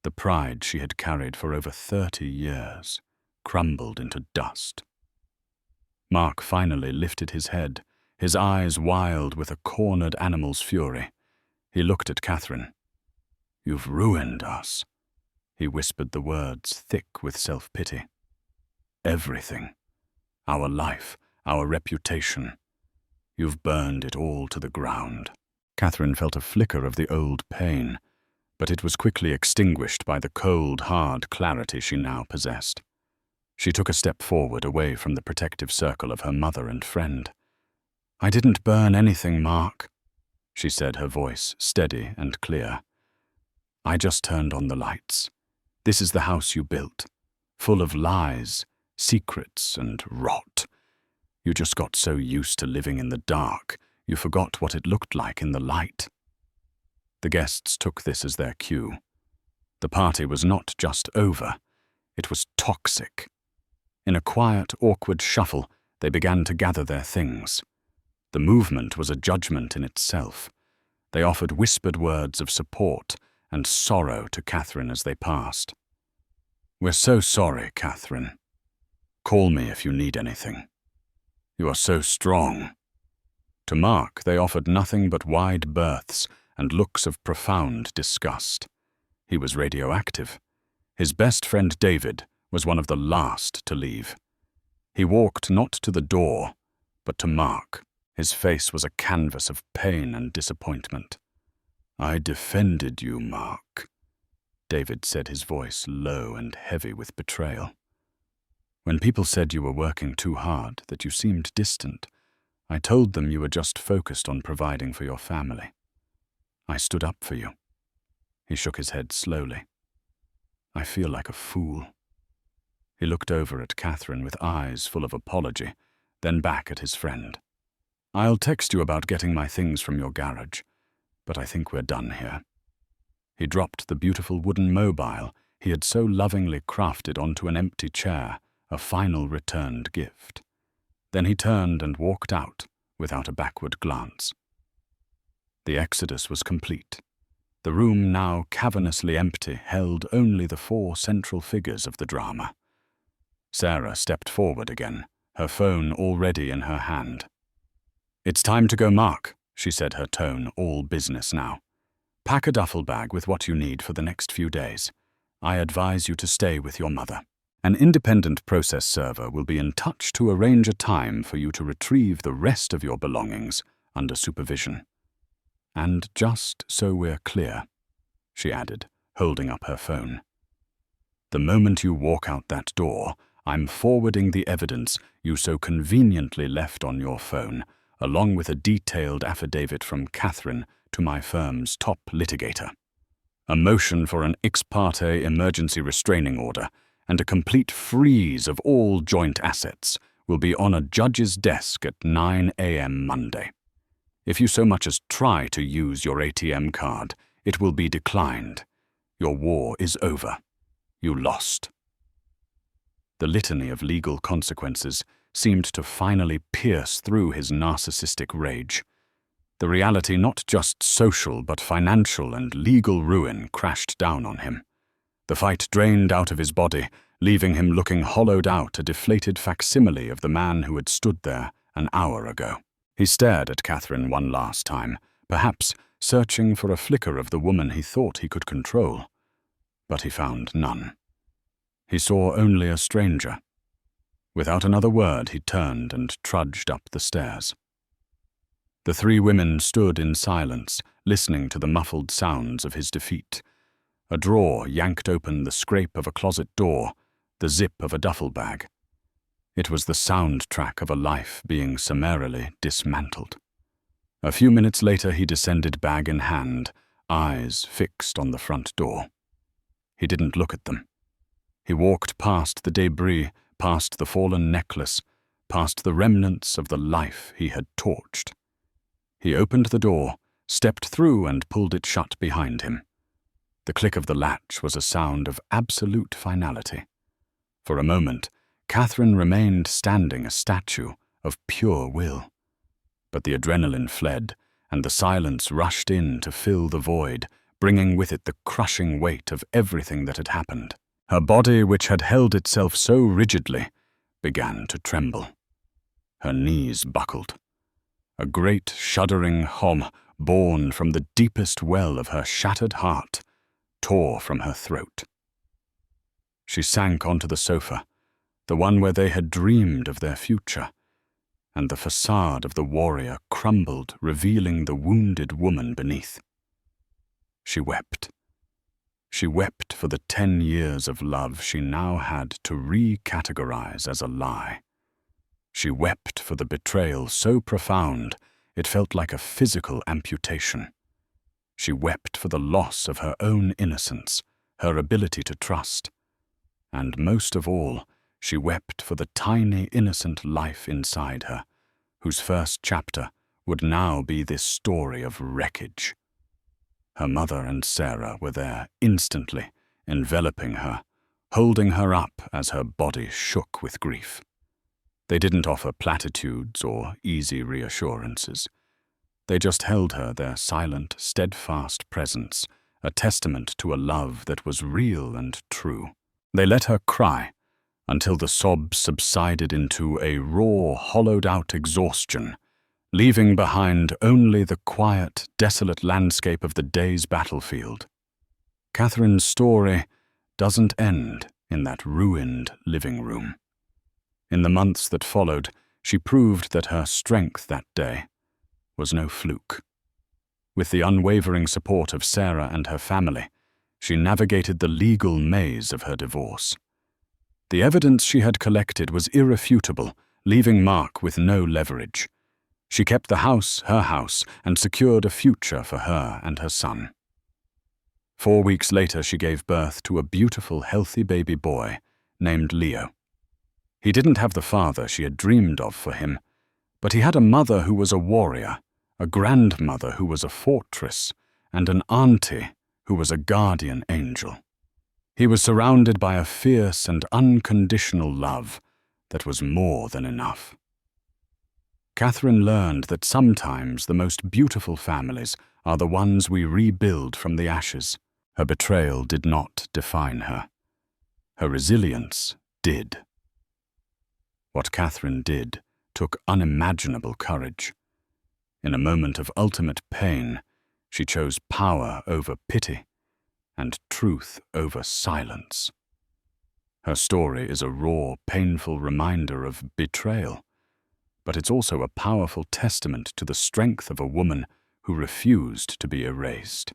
The pride she had carried for over 30 years crumbled into dust. Mark finally lifted his head, his eyes wild with a cornered animal's fury. He looked at Catherine. "You've ruined us." He whispered the words, thick with self-pity. "Everything. Our life, our reputation. You've burned it all to the ground." Catherine felt a flicker of the old pain, but it was quickly extinguished by the cold, hard clarity she now possessed. She took a step forward, away from the protective circle of her mother and friend. "I didn't burn anything, Mark," she said, her voice steady and clear. "I just turned on the lights. This is the house you built, full of lies, secrets, and rot. You just got so used to living in the dark, you forgot what it looked like in the light." The guests took this as their cue. The party was not just over, it was toxic. In a quiet, awkward shuffle, they began to gather their things. The movement was a judgment in itself. They offered whispered words of support and sorrow to Catherine as they passed. "We're so sorry, Catherine. Call me if you need anything. You are so strong." To Mark, they offered nothing but wide berths and looks of profound disgust. He was radioactive. His best friend David was one of the last to leave. He walked not to the door, but to Mark. His face was a canvas of pain and disappointment. "I defended you, Mark," David said, his voice low and heavy with betrayal. "When people said you were working too hard, that you seemed distant, I told them you were just focused on providing for your family. I stood up for you." He shook his head slowly. "I feel like a fool." He looked over at Catherine with eyes full of apology, then back at his friend. "I'll text you about getting my things from your garage, but I think we're done here." He dropped the beautiful wooden mobile he had so lovingly crafted onto an empty chair, a final returned gift. Then he turned and walked out without a backward glance. The exodus was complete. The room, now cavernously empty, held only the 4 central figures of the drama. Sarah stepped forward again, her phone already in her hand. "It's time to go, Mark," she said, her tone all business now. "Pack a duffel bag with what you need for the next few days. I advise you to stay with your mother. An independent process server will be in touch to arrange a time for you to retrieve the rest of your belongings under supervision. And just so we're clear," she added, holding up her phone, The moment you walk out that door, I'm forwarding the evidence you so conveniently left on your phone, along with a detailed affidavit from Catherine to my firm's top litigator. A motion for an ex parte emergency restraining order and a complete freeze of all joint assets will be on a judge's desk at 9 a.m. Monday. If you so much as try to use your ATM card, it will be declined. Your war is over. You lost. The litany of legal consequences seemed to finally pierce through his narcissistic rage. The reality, not just social but financial and legal ruin, crashed down on him. The fight drained out of his body, leaving him looking hollowed out, a deflated facsimile of the man who had stood there an hour ago. He stared at Catherine one last time, perhaps searching for a flicker of the woman he thought he could control. But he found none. He saw only a stranger. Without another word, he turned and trudged up the stairs. The three women stood in silence, listening to the muffled sounds of his defeat. A drawer yanked open the scrape of a closet door, the zip of a duffel bag. It was the soundtrack of a life being summarily dismantled. A few minutes later, he descended bag in hand, eyes fixed on the front door. He didn't look at them. He walked past the debris, past the fallen necklace, past the remnants of the life he had torched. He opened the door, stepped through and pulled it shut behind him. The click of the latch was a sound of absolute finality. For a moment, Catherine remained standing, a statue of pure will. But the adrenaline fled, and the silence rushed in to fill the void, bringing with it the crushing weight of everything that had happened. Her body, which had held itself so rigidly, began to tremble. Her knees buckled. A great shuddering hum, born from the deepest well of her shattered heart, tore from her throat. She sank onto the sofa, the one where they had dreamed of their future, and the facade of the warrior crumbled, revealing the wounded woman beneath. She wept. She wept for the 10 years of love she now had to recategorize as a lie. She wept for the betrayal so profound it felt like a physical amputation. She wept for the loss of her own innocence, her ability to trust. And most of all, she wept for the tiny, innocent life inside her, whose first chapter would now be this story of wreckage. Her mother and Sarah were there instantly, enveloping her, holding her up as her body shook with grief. They didn't offer platitudes or easy reassurances. They just held her, their silent, steadfast presence, a testament to a love that was real and true. They let her cry until the sobs subsided into a raw, hollowed-out exhaustion, leaving behind only the quiet, desolate landscape of the day's battlefield. Catherine's story doesn't end in that ruined living room. In the months that followed, she proved that her strength that day was no fluke. With the unwavering support of Sarah and her family, she navigated the legal maze of her divorce. The evidence she had collected was irrefutable, leaving Mark with no leverage. She kept the house her house and secured a future for her and her son. 4 weeks later, she gave birth to a beautiful, healthy baby boy named Leo. He didn't have the father she had dreamed of for him, but he had a mother who was a warrior, a grandmother who was a fortress, and an auntie who was a guardian angel. He was surrounded by a fierce and unconditional love that was more than enough. Catherine learned that sometimes the most beautiful families are the ones we rebuild from the ashes. Her betrayal did not define her. Her resilience did. What Catherine did took unimaginable courage. In a moment of ultimate pain, she chose power over pity and truth over silence. Her story is a raw, painful reminder of betrayal, but it's also a powerful testament to the strength of a woman who refused to be erased.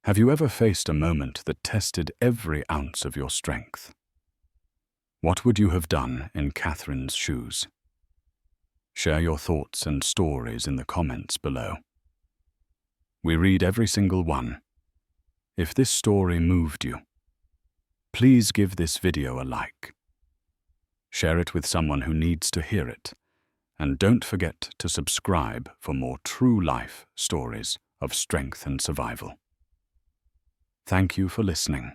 Have you ever faced a moment that tested every ounce of your strength? What would you have done in Catherine's shoes? Share your thoughts and stories in the comments below. We read every single one. If this story moved you, please give this video a like. Share it with someone who needs to hear it, and don't forget to subscribe for more true life stories of strength and survival. Thank you for listening.